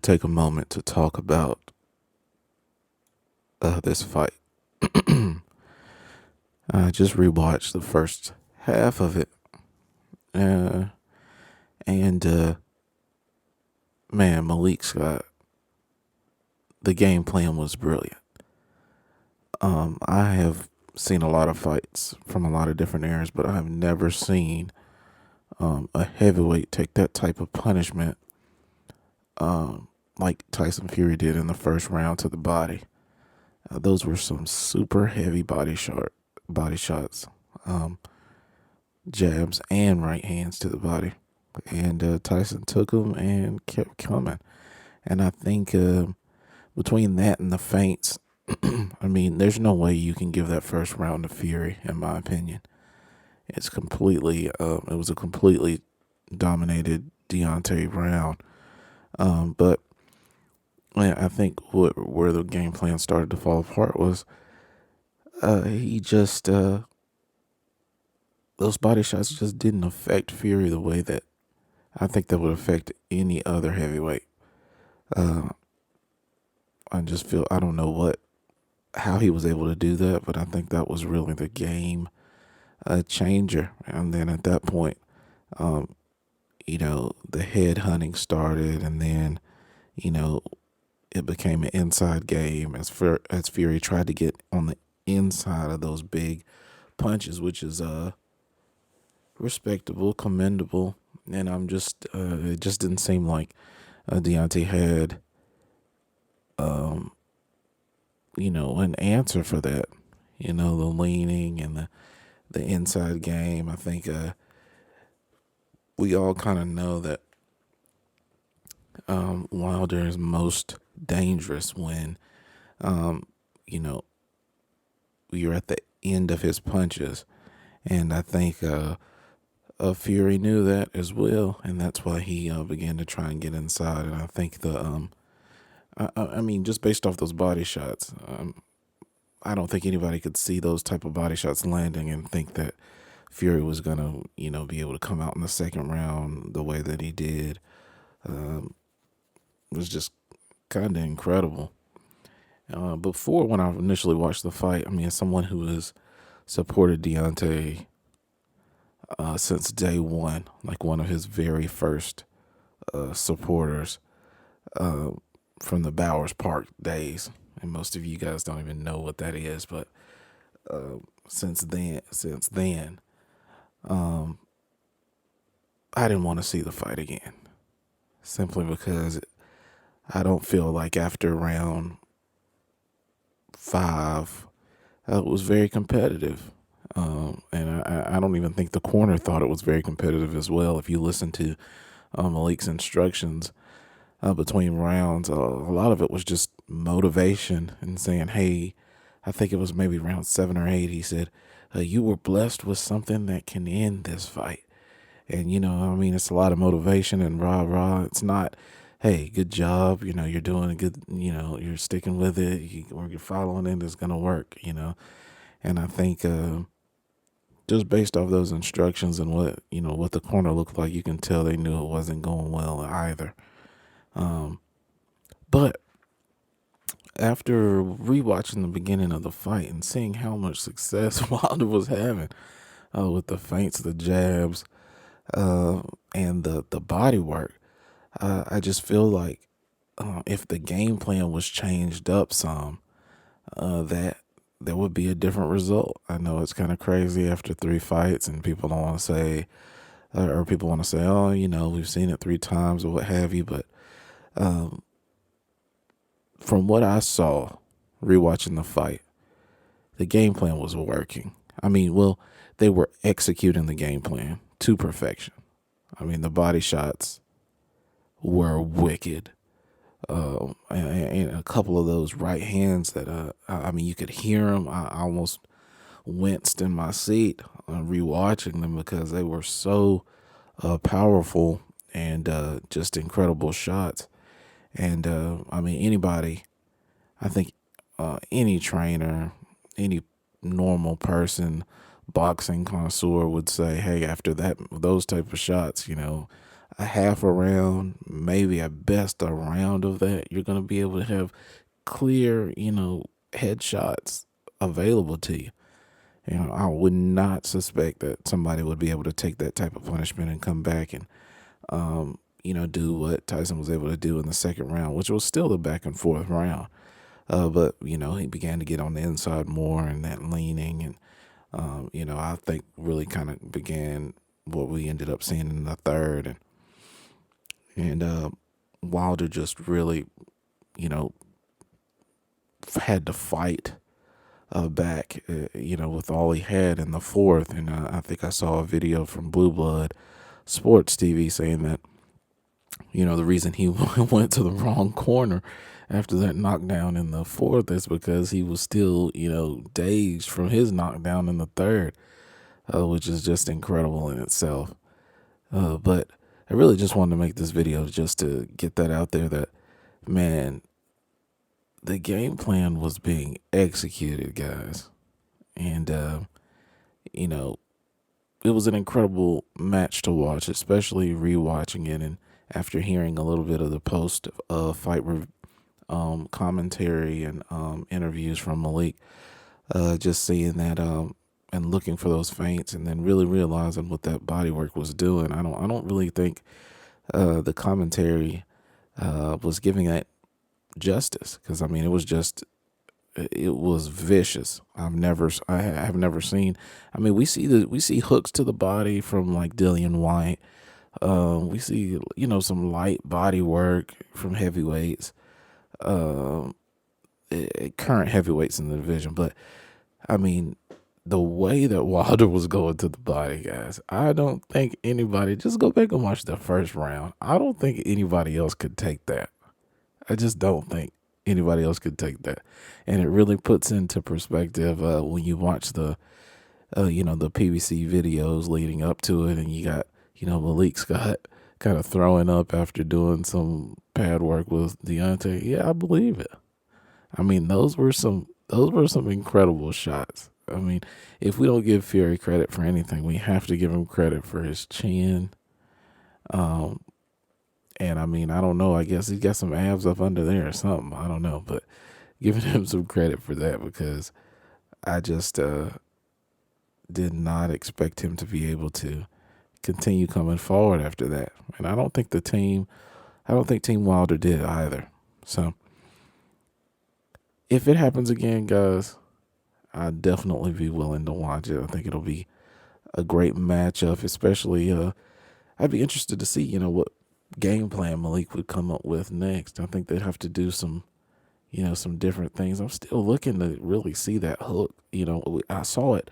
take a moment to talk about this fight. I just rewatched the first half of it, uh, and man, Malik Scott, the game plan was brilliant. I have seen a lot of fights from a lot of different eras, but I've never seen a heavyweight take that type of punishment like Tyson Fury did in the first round to the body. Those were some super heavy body shots, um, jabs and right hands to the body, and Tyson took them and kept coming. And I think between that and the feints, I mean, there's no way you can give that first round to Fury, in my opinion. It was a completely dominated Deontay round. But I think where the game plan started to fall apart was he just those body shots just didn't affect Fury the way that I think that would affect any other heavyweight. Uh, I just feel I don't know how he was able to do that, but I think that was really the game changer. And then at that point, um, the head hunting started, and then you know it became an inside game as Fury tried to get on the inside of those big punches, which is respectable, commendable. And it just didn't seem like Deontay had, um, an answer for that. The leaning and the inside game. I think we all kind of know that Wilder is most dangerous when, um, you know, you're at the end of his punches. And I think Fury knew that as well, and that's why he began to try and get inside. And I think I mean, just based off those body shots, I don't think anybody could see those type of body shots landing and think that Fury was gonna, be able to come out in the second round the way that he did. It was just kind of incredible. Before, when I initially watched the fight, I mean, as someone who has supported Deontay since day one, like one of his very first supporters uh, from the Bowers Park days, and most of you guys don't even know what that is, but since then, um, I didn't want to see the fight again, simply because I don't feel like after round five, it was very competitive. And I don't even think the corner thought it was very competitive as well. If you listen to Malik's instructions between rounds, a lot of it was just motivation and saying, hey, I think it was maybe round 7 or 8. He said, you were blessed with something that can end this fight. And, I mean, it's a lot of motivation and rah, rah. It's not, hey, good job. You're doing a good, you're sticking with it. You're following it. It's going to work, And I think just based off those instructions and what the corner looked like, you can tell they knew it wasn't going well either. But after rewatching the beginning of the fight and seeing how much success Wilder was having with the feints, the jabs, and the body work, I just feel like if the game plan was changed up some, that there would be a different result. I know it's kind of crazy after 3 fights, and people don't want to say, or people want to say, oh, we've seen it 3 times or what have you. But um, from what I saw, rewatching the fight, the game plan was working. I mean, well, they were executing the game plan to perfection. I mean, the body shots were wicked. And a couple of those right hands that, I mean, you could hear them. I almost winced in my seat rewatching them because they were so powerful and just incredible shots. And I mean, I think any trainer, any normal person, boxing connoisseur would say, hey, after those type of shots, a half a round, maybe at best a round of that, you're going to be able to have clear, headshots available to you. I would not suspect that somebody would be able to take that type of punishment and come back and, do what Tyson was able to do in the second round, which was still a back and forth round. But he began to get on the inside more and that leaning, and I think really kind of began what we ended up seeing in the third, and Wilder just really, you know, had to fight back, with all he had in the fourth. And I think I saw a video from Blue Blood Sports TV saying that, the reason he went to the wrong corner after that knockdown in the fourth is because he was still, dazed from his knockdown in the third, which is just incredible in itself. But I really just wanted to make this video just to get that out there that, man, the game plan was being executed, guys. And, it was an incredible match to watch, especially rewatching it and after hearing a little bit of the post fight commentary and interviews from Malik. Just seeing that and looking for those feints, and then really realizing what that body work was doing. I don't really think the commentary was giving that justice, because it was vicious. I have never seen. We see hooks to the body from like Dillian White. We see some light body work from heavyweights, current heavyweights in the division. But the way that Wilder was going to the body, guys, I don't think anybody. Just go back and watch the first round. I don't think anybody else could take that. I just don't think anybody else could take that. And it really puts into perspective when you watch the PBC videos leading up to it, and you got, Malik Scott kind of throwing up after doing some pad work with Deontay. Yeah, I believe it. Those were some incredible shots. If we don't give Fury credit for anything, we have to give him credit for his chin. And I don't know. I guess he's got some abs up under there or something. I don't know, but giving him some credit for that, because I just did not expect him to be able to continue coming forward after that. And I don't think Team Wilder did either. So if it happens again, guys, I'd definitely be willing to watch it. I think it'll be a great matchup, especially I'd be interested to see, what game plan Malik would come up with next. I think they'd have to do some different things. I'm still looking to really see that hook. I saw it.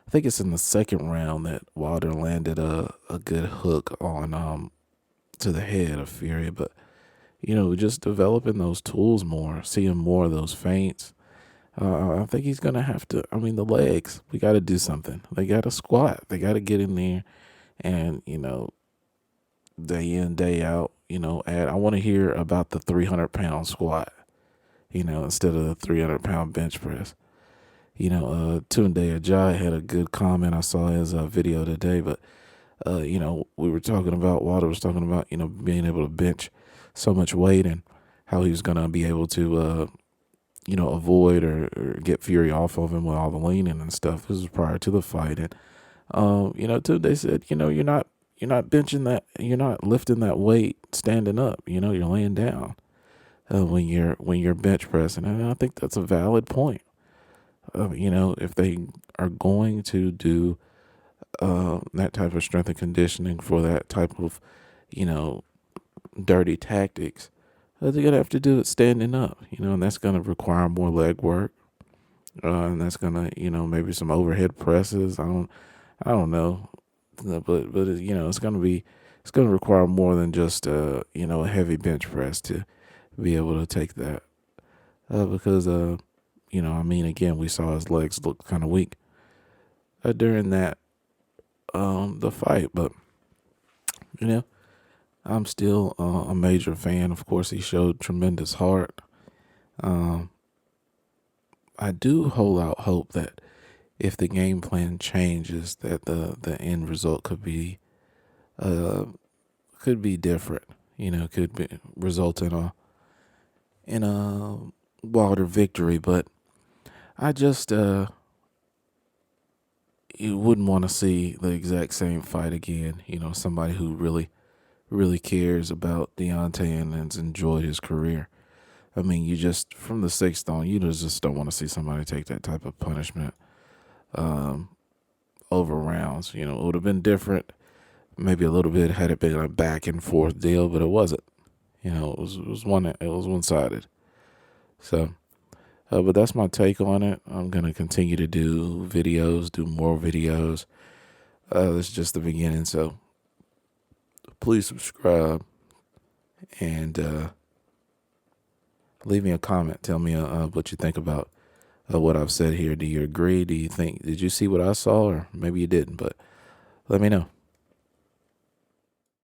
I think it's in the second round that Wilder landed a good hook on to the head of Fury. But just developing those tools more, seeing more of those feints. I think he's gonna have to. The legs. We got to do something. They got to squat. They got to get in there, and day in, day out, I want to hear about the 300-pound squat, instead of the 300-pound bench press. Tunde Ajay had a good comment. I saw his video today, but, Wilder was talking about, being able to bench so much weight and how he was going to be able to, avoid or get Fury off of him with all the leaning and stuff. This was prior to the fight. And, Tunde said, you're not benching that. You're not lifting that weight standing up. You're laying down when you're bench pressing, and I think that's a valid point. If they are going to do that type of strength and conditioning for that type of dirty tactics, they're gonna have to do it standing up. And that's gonna require more leg work, and that's gonna maybe some overhead presses. I don't know. But it's gonna require more than just a heavy bench press to be able to take that, because again, we saw his legs look kind of weak during that the fight. But I'm still a major fan. Of course, he showed tremendous heart. I do hold out hope that if the game plan changes, that the end result could be could be different. Could result in a Wilder victory, but I just you wouldn't want to see the exact same fight again. Somebody who really cares about Deontay and has enjoyed his career. I mean, you just from the sixth on, you just don't want to see somebody take that type of punishment um, over rounds. It would have been different, maybe a little bit had it been a back and forth deal, but it wasn't. It was one sided. So, but that's my take on it. I'm gonna continue to do videos, do more videos. This is just the beginning, so please subscribe and leave me a comment. Tell me what you think about what I've said here. Do you agree? Did you see what I saw, or maybe you didn't? But let me know.